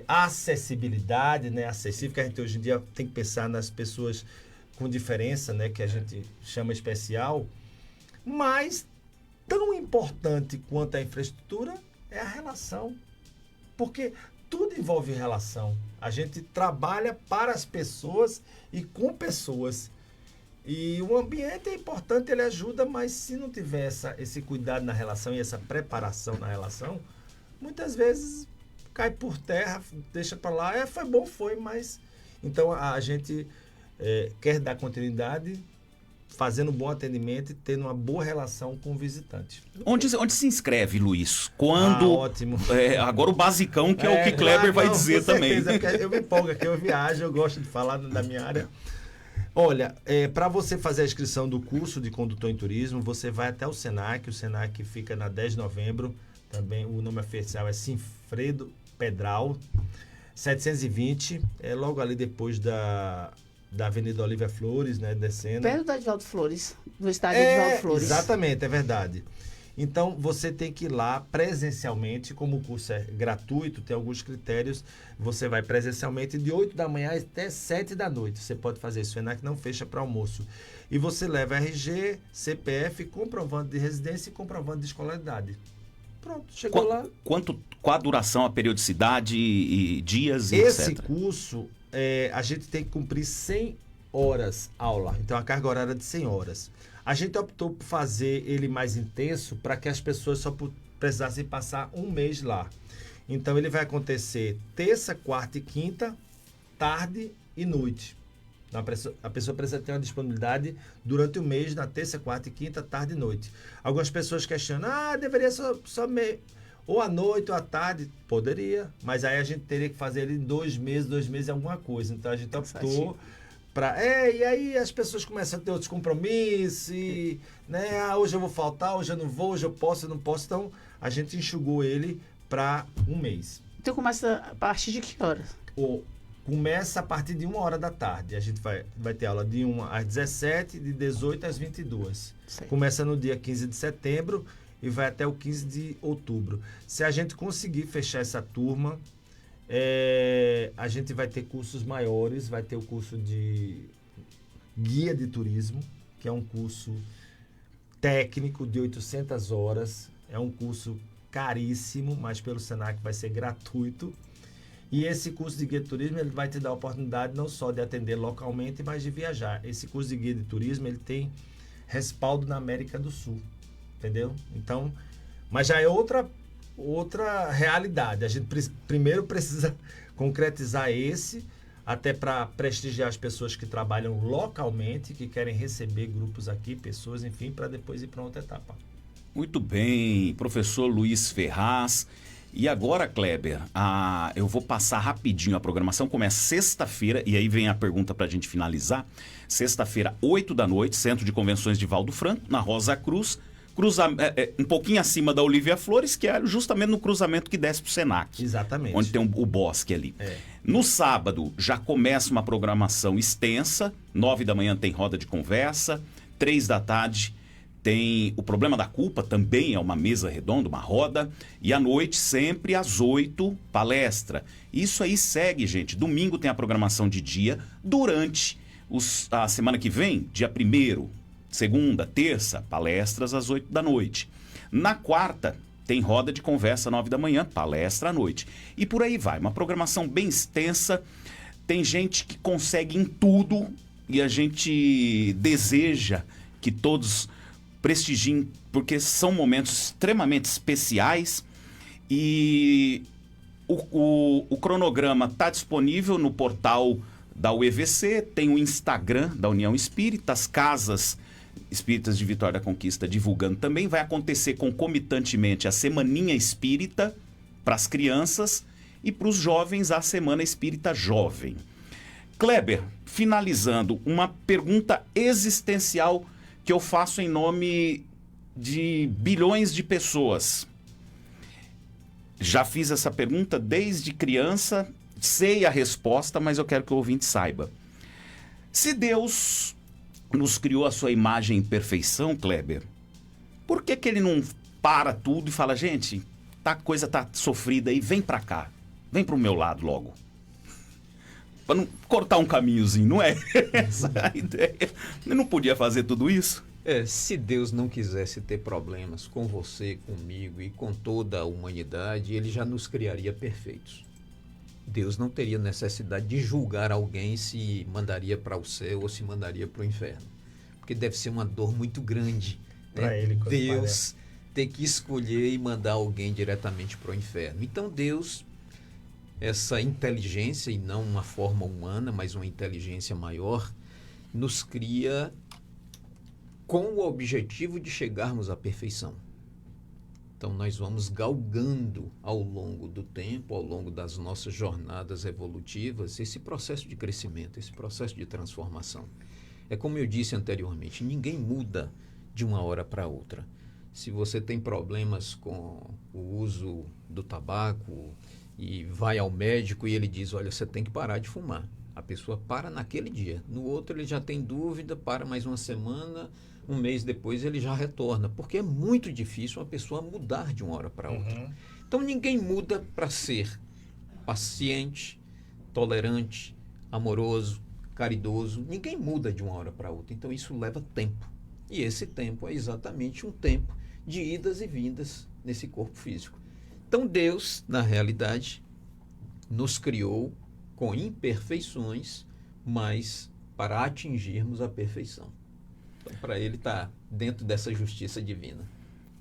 acessibilidade, né? Acessível, que a gente hoje em dia tem que pensar nas pessoas com diferença, né? Que a gente chama especial, mas tão importante quanto a infraestrutura é a relação, porque tudo envolve relação. A gente trabalha para as pessoas e com pessoas. E o ambiente é importante, ele ajuda, mas se não tiver esse cuidado na relação e essa preparação na relação, muitas vezes cai por terra, deixa para lá, foi bom, mas... Então a gente quer dar continuidade fazendo um bom atendimento e tendo uma boa relação com o visitante. Onde se inscreve, Luiz? Quando? Ótimo. Agora o basicão, que é o que Kleber vai dizer também. Eu me empolgo aqui, eu viajo, eu gosto de falar da minha área. Olha, para você fazer a inscrição do curso de condutor em turismo, você vai até o Senac fica na 10 de novembro, também o nome oficial é Sinfredo Pedral, 720, logo ali depois da Avenida Olívia Flores, né, descendo. Perto da Edvaldo Flores, do estádio Edvaldo Flores. Exatamente, é verdade. Então, você tem que ir lá presencialmente, como o curso é gratuito, tem alguns critérios, você vai presencialmente de 8 da manhã até 7 da noite. Você pode fazer isso, o FENAC não fecha para almoço. E você leva RG, CPF, comprovante de residência e comprovante de escolaridade. Pronto, chegou lá. Qual a duração, a periodicidade e dias e Esse etc? curso, a gente tem que cumprir 100 horas aula. Então, a carga horária é de 100 horas. A gente optou por fazer ele mais intenso para que as pessoas só precisassem passar um mês lá. Então, ele vai acontecer terça, quarta e quinta, tarde e noite. Então, a pessoa precisa ter uma disponibilidade durante o mês, na terça, quarta e quinta, tarde e noite. Algumas pessoas questionam, deveria só ou à noite ou à tarde. Poderia, mas aí a gente teria que fazer ele em 2 meses alguma coisa. Então a gente optou para... e aí as pessoas começam a ter outros compromissos, e, né, hoje eu vou faltar, hoje eu não vou, hoje eu posso, eu não posso. Então a gente enxugou ele para 1 mês. Então começa a partir de que horas? Começa a partir de 1h da tarde. A gente vai ter aula de 1 às 17, de 18 às 22. Sei. Começa no dia 15 de setembro e vai até o 15 de outubro. Se a gente conseguir fechar essa turma, a gente vai ter cursos maiores, vai ter o curso de guia de turismo, que é um curso técnico de 800 horas. É um curso caríssimo, mas pelo Senac vai ser gratuito. E esse curso de guia de turismo, ele vai te dar a oportunidade não só de atender localmente, mas de viajar. Esse curso de guia de turismo, ele tem respaldo na América do Sul, entendeu? Então, mas já é outra realidade. A gente primeiro precisa concretizar esse, até para prestigiar as pessoas que trabalham localmente, que querem receber grupos aqui, pessoas, enfim, para depois ir para outra etapa. Muito bem, professor Luiz Ferraz. E agora, Kleber, eu vou passar rapidinho a programação. Começa sexta-feira, e aí vem a pergunta para a gente finalizar. Sexta-feira, 8 da noite, Centro de Convenções de Valdo Franco, na Rosa Cruz. Um pouquinho acima da Olívia Flores, que é justamente no cruzamento que desce para o Senac. Exatamente. Onde tem o bosque ali. No sábado, já começa uma programação extensa. 9 da manhã tem roda de conversa. 3 da tarde... tem o Problema da Culpa, também é uma mesa redonda, uma roda. E à noite, sempre às 8, palestra. Isso aí segue, gente. Domingo tem a programação de dia. Durante a semana que vem, dia 1º, segunda, terça, palestras às 8 da noite. Na quarta, tem roda de conversa 9 da manhã, palestra à noite. E por aí vai. Uma programação bem extensa. Tem gente que consegue em tudo. E a gente deseja que todos... prestigiem, porque são momentos extremamente especiais. E o cronograma está disponível no portal da UEVC, tem o Instagram da União Espírita, as Casas Espíritas de Vitória da Conquista divulgando também. Vai acontecer concomitantemente a Semaninha Espírita para as crianças e para os jovens a Semana Espírita Jovem. Kleber, finalizando, uma pergunta existencial que eu faço em nome de bilhões de pessoas. Já fiz essa pergunta desde criança, sei a resposta, mas eu quero que o ouvinte saiba. Se Deus nos criou a sua imagem em perfeição, Kleber, por que ele não para tudo e fala, gente, a coisa tá sofrida aí, vem pra cá, vem pro meu lado logo? Para não cortar um caminhozinho, não é essa a ideia? Ele não podia fazer tudo isso? Se Deus não quisesse ter problemas com você, comigo e com toda a humanidade, ele já nos criaria perfeitos. Deus não teria necessidade de julgar alguém se mandaria para o céu ou se mandaria para o inferno. Porque deve ser uma dor muito grande, né? Ele, Deus ter que escolher e mandar alguém diretamente para o inferno. Então Deus, essa inteligência, e não uma forma humana, mas uma inteligência maior, nos cria com o objetivo de chegarmos à perfeição. Então nós vamos galgando ao longo do tempo, ao longo das nossas jornadas evolutivas, esse processo de crescimento, esse processo de transformação. É como eu disse anteriormente, ninguém muda de uma hora para outra. Se você tem problemas com o uso do tabaco e vai ao médico e ele diz, olha, você tem que parar de fumar. A pessoa para naquele dia. No outro ele já tem dúvida, para mais uma semana, um mês depois ele já retorna. Porque é muito difícil uma pessoa mudar de uma hora para outra. Então ninguém muda para ser paciente, tolerante, amoroso, caridoso. Ninguém muda de uma hora para outra. Então isso leva tempo. E esse tempo é exatamente um tempo de idas e vindas nesse corpo físico. Então Deus, na realidade, nos criou com imperfeições, mas para atingirmos a perfeição. Então, para ele está dentro dessa justiça divina.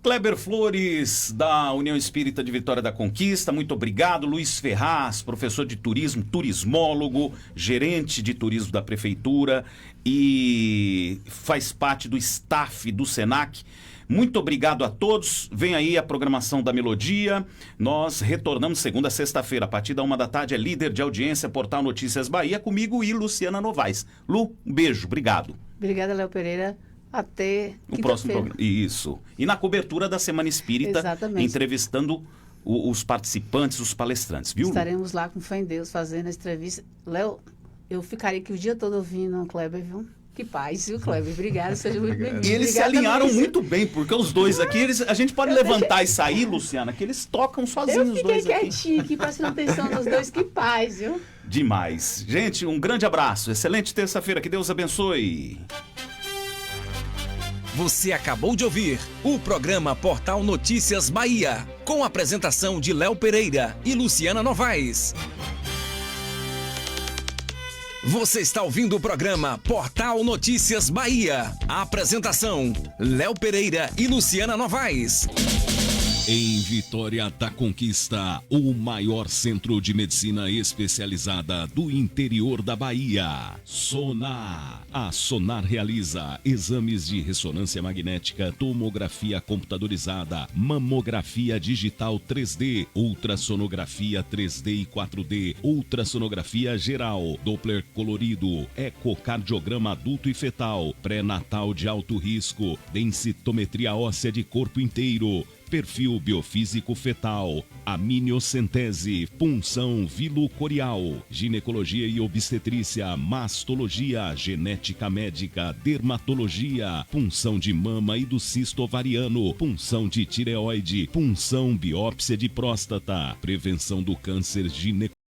Kleber Flores, da União Espírita de Vitória da Conquista, muito obrigado. Luiz Ferraz, professor de turismo, turismólogo, gerente de turismo da Prefeitura e faz parte do staff do SENAC. Muito obrigado a todos. Vem aí a programação da Melodia. Nós retornamos segunda a sexta-feira. A partir da 1 da tarde é líder de audiência, Portal Notícias Bahia, comigo e Luciana Novaes. Lu, um beijo, obrigado. Obrigada, Léo Pereira. Até o próximo programa. Isso. E na cobertura da Semana Espírita, exatamente, entrevistando os participantes, os palestrantes, viu? Estaremos lá com fé em Deus fazendo a entrevista. Léo, eu ficaria aqui o dia todo ouvindo o Kleber, viu? Que paz, viu, Kleber? Obrigado, seja muito bem-vindo. E eles se alinharam muito bem, porque os dois aqui, a gente pode levantar e sair, Luciana, que eles tocam sozinhos os dois aqui. Eu fiquei quietinho aqui, prestando atenção nos dois, que paz, viu? Demais. Gente, um grande abraço. Excelente terça-feira, que Deus abençoe. Você acabou de ouvir o programa Portal Notícias Bahia, com a apresentação de Léo Pereira e Luciana Novaes. Você está ouvindo o programa Portal Notícias Bahia. A apresentação, Léo Pereira e Luciana Novaes. Em Vitória da Conquista, o maior centro de medicina especializada do interior da Bahia. Sonar. A Sonar realiza exames de ressonância magnética, tomografia computadorizada, mamografia digital 3D, ultrassonografia 3D e 4D, ultrassonografia geral, Doppler colorido, ecocardiograma adulto e fetal, pré-natal de alto risco, densitometria óssea de corpo inteiro, perfil biofísico fetal, amniocentese, punção vilocorial, ginecologia e obstetrícia, mastologia, genética médica, dermatologia, punção de mama e do cisto ovariano, punção de tireoide, punção biópsia de próstata, prevenção do câncer ginecológico.